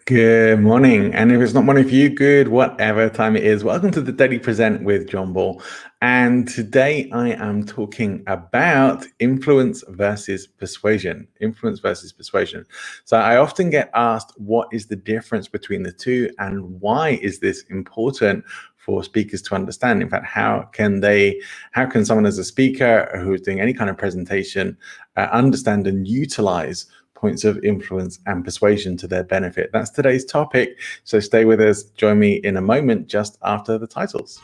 Good morning. And if it's not morning for you, good, whatever time it is. Welcome to the Daily Present with John Ball. And today I am talking about influence versus persuasion. Influence versus persuasion. So I often get asked, what is the difference between the two and why is this important for speakers to understand? In fact, how can someone as a speaker who's doing any kind of presentation understand and utilize points of influence and persuasion to their benefit? That's today's topic. So stay with us. Join me in a moment just after the titles.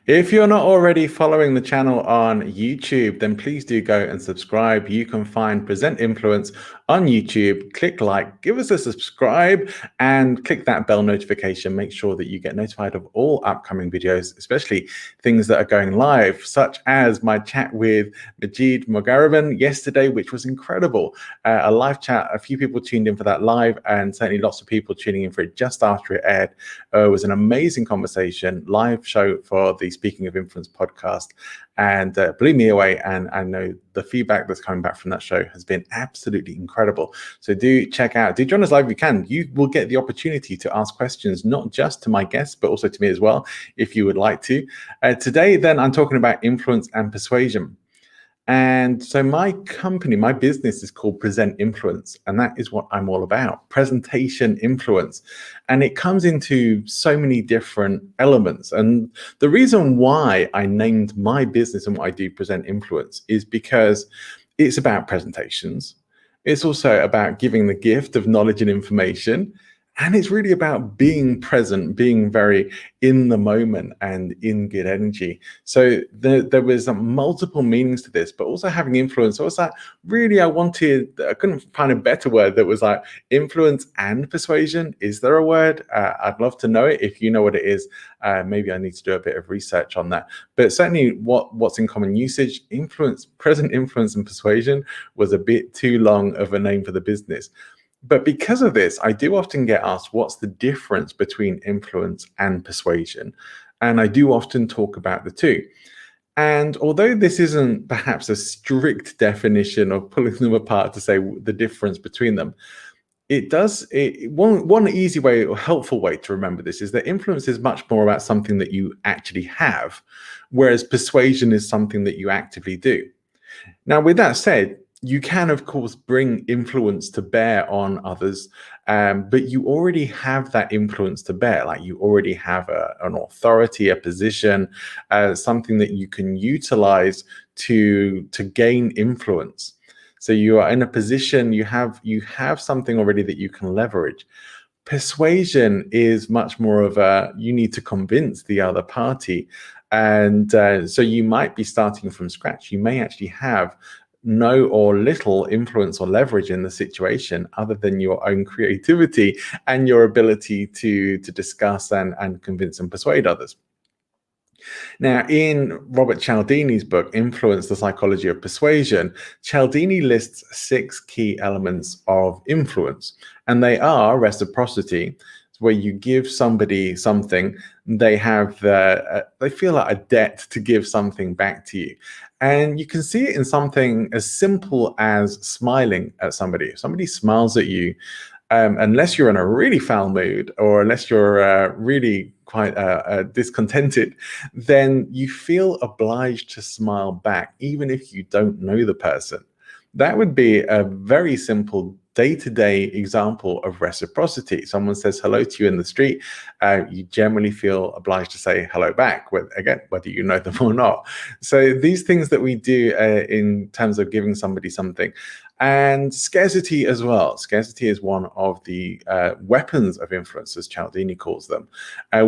If you're not already following the channel on YouTube, then please do go and subscribe. You can find Present Influence on YouTube. Click like, give us a subscribe, and click that bell notification. Make sure that you get notified of all upcoming videos, especially things that are going live, such as my chat with Majid Mogaraban yesterday, which was incredible. A live chat, a few people tuned in for that live, and certainly lots of people tuning in for it just after it aired. It was an amazing conversation, live show for the Speaking of Influence podcast, and blew me away. And I know the feedback that's coming back from that show has been absolutely incredible. So do join us live if you can. You will get the opportunity to ask questions, not just to my guests, but also to me as well, if you would like to. Today, then, I'm talking about influence and persuasion. And so my business is called Present Influence, and that is what I'm all about, presentation influence. And it comes into so many different elements. And the reason why I named my business and what I do Present Influence is because it's about presentations. It's also about giving the gift of knowledge and information. And it's really about being present, being very in the moment and in good energy. So there was multiple meanings to this, but also having influence. Also, really, I couldn't find a better word that was like influence and persuasion. Is there a word? I'd love to know it. If you know what it is, maybe I need to do a bit of research on that. But certainly what's in common usage, influence, present influence and persuasion was a bit too long of a name for the business. But because of this, I do often get asked, what's the difference between influence and persuasion? And I do often talk about the two. And although this isn't perhaps a strict definition of pulling them apart to say the difference between them, one easy way or helpful way to remember this is that influence is much more about something that you actually have, whereas persuasion is something that you actively do. Now, with that said, you can, of course, bring influence to bear on others, but you already have that influence to bear. Like you already have an authority, a position, something that you can utilize to gain influence. So you are in a position, you have something already that you can leverage. Persuasion is much more of you need to convince the other party. And so you might be starting from scratch. You may actually have no or little influence or leverage in the situation other than your own creativity and your ability to discuss and convince and persuade others. Now, in Robert Cialdini's book, Influence, the Psychology of Persuasion, Cialdini lists 6 key elements of influence, and they are reciprocity, where you give somebody something, they feel like a debt to give something back to you. And you can see it in something as simple as smiling at somebody. If somebody smiles at you, unless you're in a really foul mood or unless you're really quite discontented, then you feel obliged to smile back, even if you don't know the person. That would be a very simple day-to-day example of reciprocity. Someone says hello to you in the street, you generally feel obliged to say hello back, whether you know them or not. So these things that we do in terms of giving somebody something. And scarcity as well. Scarcity is one of the weapons of influence, as Cialdini calls them,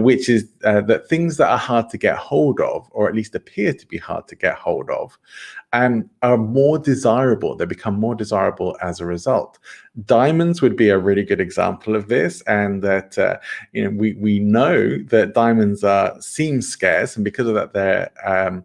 which is that things that are hard to get hold of, or at least appear to be hard to get hold of, are more desirable. They become more desirable as a result. Diamonds would be a really good example of this, and that we know that diamonds seem scarce, and because of that,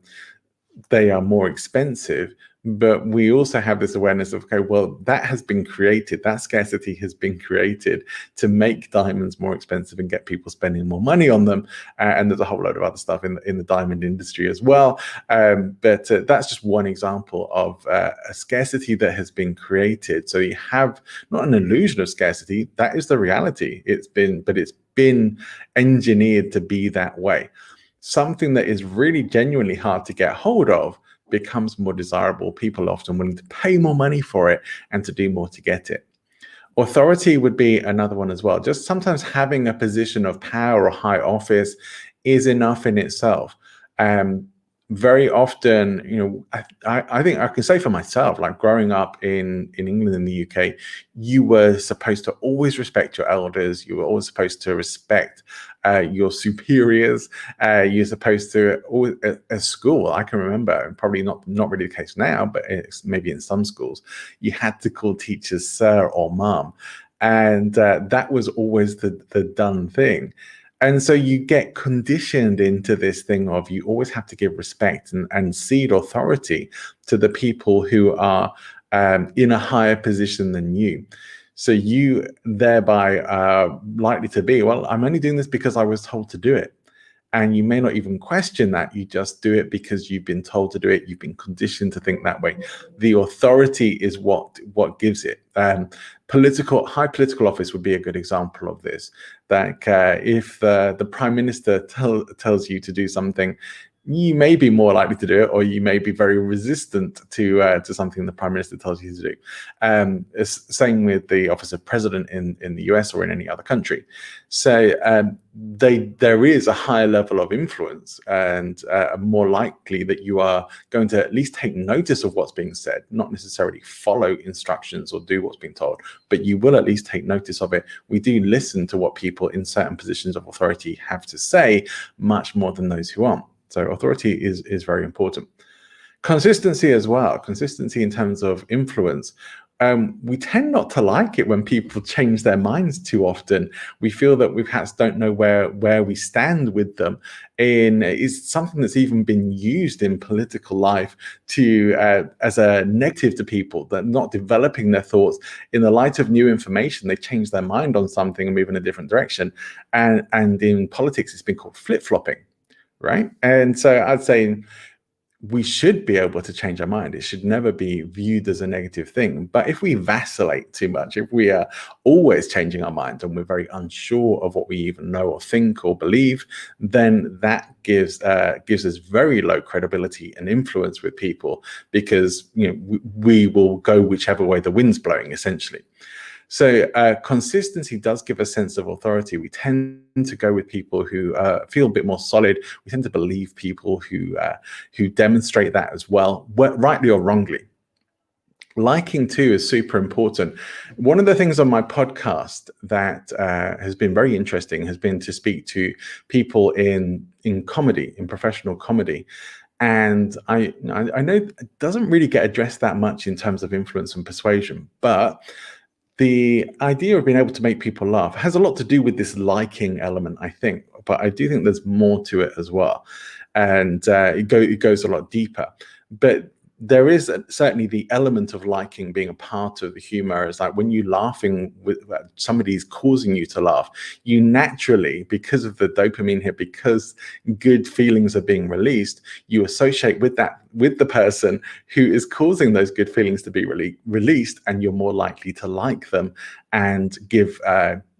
they are more expensive. But we also have this awareness of, okay, well, that has been created, that scarcity has been created to make diamonds more expensive and get people spending more money on them. And there's a whole load of other stuff in the diamond industry as well. But that's just one example of a scarcity that has been created. So you have not an illusion of scarcity, that is the reality. It's been engineered to be that way. Something that is really genuinely hard to get hold of becomes more desirable. People are often willing to pay more money for it and to do more to get it. Authority would be another one as well. Just sometimes having a position of power or high office is enough in itself. Very often, I think I can say for myself, like growing up in England and the UK, you were supposed to always respect your elders. You were always supposed to respect your superiors. You're supposed to always at school. I can remember, probably not really the case now, but it's maybe in some schools, you had to call teachers sir or mum, and that was always the done thing. And so you get conditioned into this thing of you always have to give respect and cede authority to the people who are in a higher position than you. So you thereby are likely to be, well, I'm only doing this because I was told to do it. And you may not even question that. You just do it because you've been told to do it. You've been conditioned to think that way. The authority is what gives it. High political office would be a good example of this. That if the prime minister tells you to do something, you may be more likely to do it, or you may be very resistant to something the prime minister tells you to do. Same with the office of president in the US or in any other country. So there is a higher level of influence, and more likely that you are going to at least take notice of what's being said, not necessarily follow instructions or do what's being told, but you will at least take notice of it. We do listen to what people in certain positions of authority have to say much more than those who aren't. So authority is very important. Consistency as well. Consistency in terms of influence. We tend not to like it when people change their minds too often. We feel that we perhaps don't know where we stand with them. Is something that's even been used in political life to as a negative to people, that not developing their thoughts in the light of new information. They change their mind on something and move in a different direction. And in politics, it's been called flip-flopping. Right. And so I'd say we should be able to change our mind. It should never be viewed as a negative thing. But if we vacillate too much, if we are always changing our minds and we're very unsure of what we even know or think or believe, then that gives us very low credibility and influence with people, because we will go whichever way the wind's blowing, essentially. So consistency does give a sense of authority. We tend to go with people who feel a bit more solid. We tend to believe people who demonstrate that as well, rightly or wrongly. Liking too is super important. One of the things on my podcast that has been very interesting has been to speak to people in comedy, in professional comedy. And I know it doesn't really get addressed that much in terms of influence and persuasion, but the idea of being able to make people laugh has a lot to do with this liking element, I think. But I do think there's more to it as well. And it goes a lot deeper. But there is certainly the element of liking being a part of the humor. It's like when you're laughing with somebody's causing you to laugh, you naturally, because of the dopamine hit, because good feelings are being released, you associate with the person who is causing those good feelings to be released, and you're more likely to like them and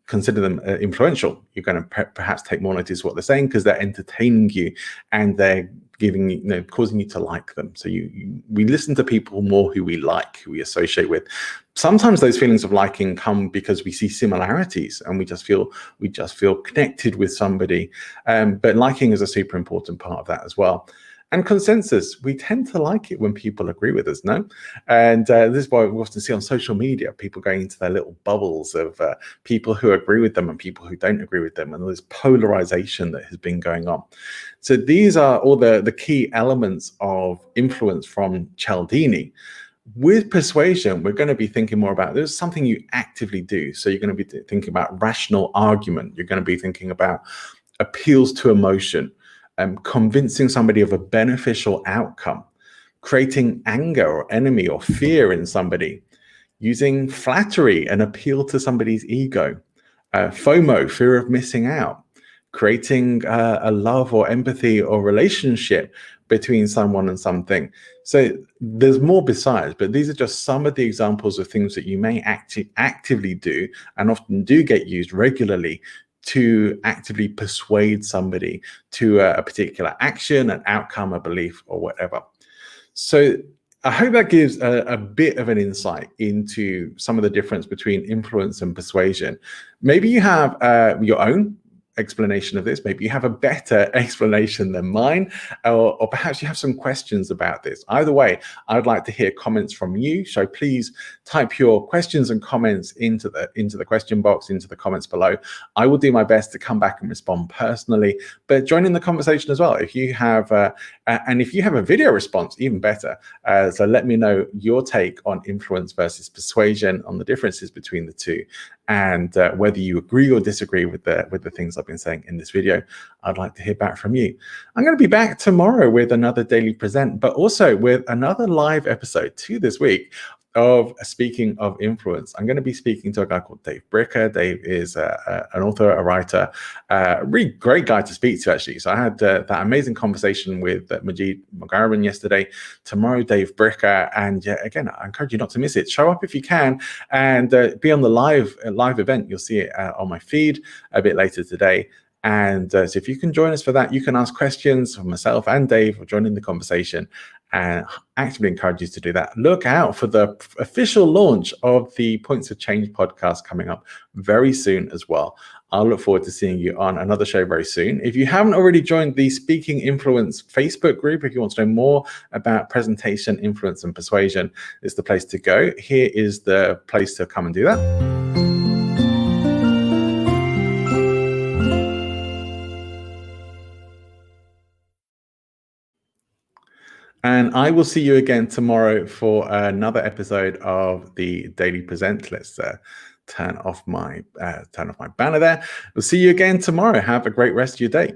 consider them influential. You're going to perhaps take more notice of what they're saying because they're entertaining you and they're causing you to like them. So we listen to people more who we like, who we associate with. Sometimes those feelings of liking come because we see similarities and we just feel connected with somebody. But liking is a super important part of that as well. And consensus, we tend to like it when people agree with us, no? And this is why we often see on social media, people going into their little bubbles of people who agree with them and people who don't agree with them, and there's polarization that has been going on. So these are all the key elements of influence from Cialdini. With persuasion, we're going to be thinking more about, there's something you actively do. So you're going to be thinking about rational argument. You're going to be thinking about appeals to emotion, convincing somebody of a beneficial outcome, creating anger or enemy or fear in somebody, using flattery and appeal to somebody's ego, FOMO, fear of missing out, creating a love or empathy or relationship between someone and something. So there's more besides, but these are just some of the examples of things that you may actively do and often do get used regularly to actively persuade somebody to a particular action, an outcome, a belief, or whatever. So I hope that gives a bit of an insight into some of the difference between influence and persuasion. Maybe you have your own explanation of this. Maybe you have a better explanation than mine, or perhaps you have some questions about this. Either way, I'd like to hear comments from you. So please type your questions and comments into the question box, into the comments below. I will do my best to come back and respond personally, but join in the conversation as well. If you have and if you have a video response, even better. So let me know your take on influence versus persuasion, on the differences between the two, and whether you agree or disagree with the things I've been saying in this video. I'd like to hear back from you. I'm going to be back tomorrow with another Daily Present, but also with another live episode too this week of Speaking of Influence. I'm going to be speaking to a guy called Dave Bricker. Dave is an author, a writer, a really great guy to speak to, actually. So I had that amazing conversation with Majid Mogaraban yesterday. Tomorrow, Dave Bricker. And yeah, again, I encourage you not to miss it. Show up if you can and be on the live event. You'll see it on my feed a bit later today. And so if you can join us for that, you can ask questions for myself and Dave or join in the conversation, and actively encourage you to do that. Look out for the official launch of the Points of Change podcast coming up very soon as well. I'll look forward to seeing you on another show very soon. If you haven't already joined the Speaking Influence Facebook group, if you want to know more about presentation, influence, and persuasion, it's the place to go. Here is the place to come and do that. And I will see you again tomorrow for another episode of the Daily Present. Let's turn off my banner there. We'll see you again tomorrow. Have a great rest of your day.